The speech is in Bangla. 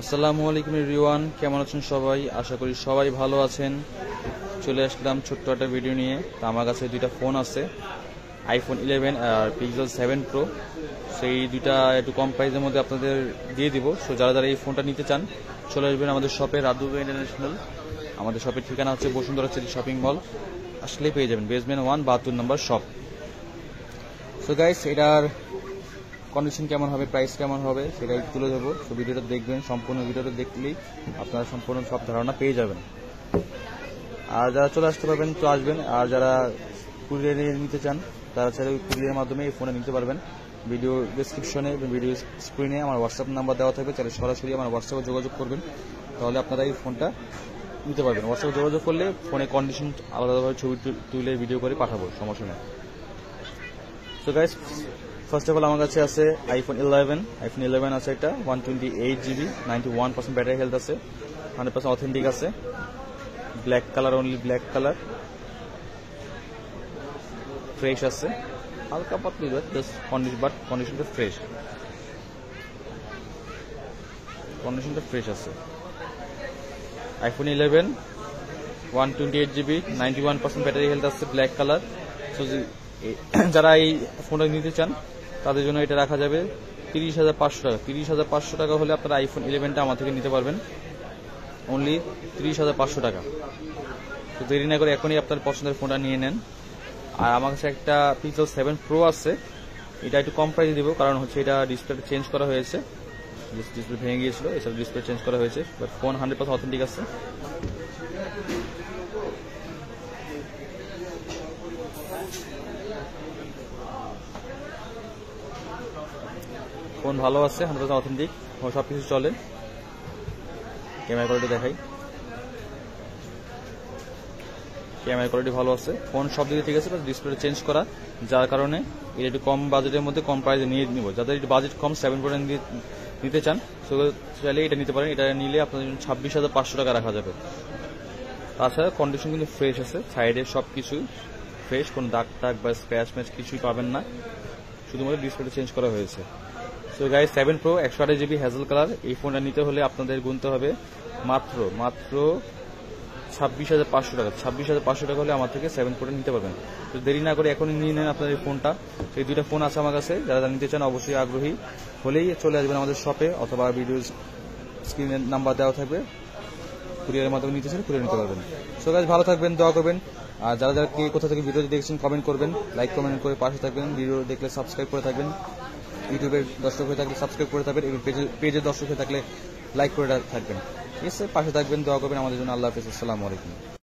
আসসালামু আলাইকুম এভরিওয়ান, কেমন আছেন সবাই? আশা করি সবাই ভালো আছেন। চলে আসলাম ছোট্ট একটা ভিডিও নিয়ে। তো আমার কাছে দুইটা ফোন আছে, আইফোন 11 আর পিক্সেল 7 প্রো। সেই দুইটা একটু কম প্রাইসের মধ্যে আপনাদের দিয়ে দিব। সো যারা যারা এই ফোনটা নিতে চান চলে আসবেন আমাদের শপে, রাদু ইন্টারন্যাশনাল। আমাদের শপের ঠিকানা হচ্ছে বসুন্ধরা সিটি শপিং মল, আসলেই পেয়ে যাবেন, বেসমেন্ট 1 72 নম্বর শপ। সো গাইস, এটার কন্ডিশন কেমন হবে, প্রাইস কেমন হবে সেটাই তুলে ধরবো। তো ভিডিওটা দেখবেন, সম্পূর্ণ ভিডিওটা দেখলেই আপনারা সম্পূর্ণ সব ধারণা পেয়ে যাবেন। আর যারা চলে আসতে পারবেন তো আসবেন, আর যারা কুরিয়ারে নিতে চান তারা চাইলে কুরিয়ারের মাধ্যমে এই ফোনে নিতে পারবেন। ভিডিও ডিসক্রিপশনে, ভিডিও স্ক্রিনে আমার হোয়াটসঅ্যাপ নাম্বার দেওয়া থাকবে, চাইলে সরাসরি আমার হোয়াটসঅ্যাপে যোগাযোগ করবেন, তাহলে আপনারা এই ফোনটা নিতে পারবেন। হোয়াটসঅ্যাপে যোগাযোগ করলে ফোনে কন্ডিশন আলাদাভাবে ছবি তুলে ভিডিও করে পাঠাবো, সমস্যা নেই। So guys, first of all আমার কাছে আছে আইফোন 11 আছে। এটা 128GB, 91% ব্যাটারি হেলথ আছে, 100% অথেন্টিক আছে, black colour, only black colour, fresh আছে, হালকা পাতলি কন্ডিশনটা ফ্রেশ আছে। আইফোন 11 128GB, 91% ব্যাটারি হেলথ আছে, ব্ল্যাক কালার। সো যারা এই ফোনটা নিতে চান তাদের জন্য এটা রাখা যাবে 30,500 টাকা। 30,500 টাকা হলে আপনারা আইফোন 11টা আমার থেকে নিতে পারবেন, অনলি 30,500 টাকা। তো দেরি না করে এখনই আপনার পছন্দের ফোনটা নিয়ে নেন। আর আমার কাছে একটা পিক্সেল 7 প্রো আছে, এটা একটু কম প্রাইসে দিব, কারণ হচ্ছে এটা ডিসপ্লে চেঞ্জ করা হয়েছে, ডিসপ্লে ভেঙে গিয়েছিল, এছাড়া ডিসপ্লে চেঞ্জ করা হয়েছে, বাট ফোন 100% অথেন্টিক আছে। ফোন ভালো আছে, 100% অথেন্টিক, সব কিছু চলে। ক্যামেরা কোয়ালিটি দেখাই, ক্যামেরা কোয়ালিটি ভালো আছে, ফোন সব দিকে ঠিক আছে, বাট ডিসপ্লে চেঞ্জ করা, যার কারণে এটা একটু কম বাজেটের মধ্যে কম প্রাইসে নিয়ে নিব। যাদের একটু বাজেট কম 7 প্রো নিতে চান তো চাইলে এটা নিতে পারেন। এটা নিলে আপনাদের জন্য 26,500 টাকা রাখা যাবে। তাছাড়া কন্ডিশন কিন্তু ফ্রেশ আছে, সাইডে সব কিছুই ফ্রেশ, কোনো দাগ টাগ বা স্ক্র্যাচ ম্যাচ কিছুই পাবেন না, শুধুমাত্র ডিসপ্লেটা চেঞ্জ করা হয়েছে। So guys, 7 pro 128GB hazel colour, এই ফোনটা নিতে হলে আপনাদের গুনতে হবে মাত্র 26,500 টাকা। 26,500 টাকা হলে আমার থেকে 7 প্রোটা নিতে পারবেন। তো দেরি না করে এখনই নিয়ে নেন আপনাদের ফোনটা। এই দুইটা ফোন আছে আমার কাছে, যারা নিতে চান অবশ্যই আগ্রহী হলেই চলে আসবেন আমাদের শপে, অথবা ভিডিও স্ক্রিনের নাম্বার দেওয়া থাকবে, কুরিয়ারের মাধ্যমে নিতে চান কুরিয়ার নিতে পারবেন। সো গাইস, ভালো থাকবেন, দোয়া করবেন। আর যারা যারা কোথা থেকে ভিডিও দেখছেন কমেন্ট করবেন, লাইক কমেন্ট করে পাশে থাকবেন, ভিডিও দেখলে সাবস্ক্রাইব করে থাকবেন, ইউটিউবের দর্শক হয়ে থাকলে সাবস্ক্রাইব করে থাকবেন, এবং পেজের দর্শক হয়ে থাকলে লাইক করে থাকবেন। ঠিক আছে, পাশে থাকবেন, দোয়া করবেন আমাদের জন্য। আল্লাহ হাফেজ, আসসালামু আলাইকুম।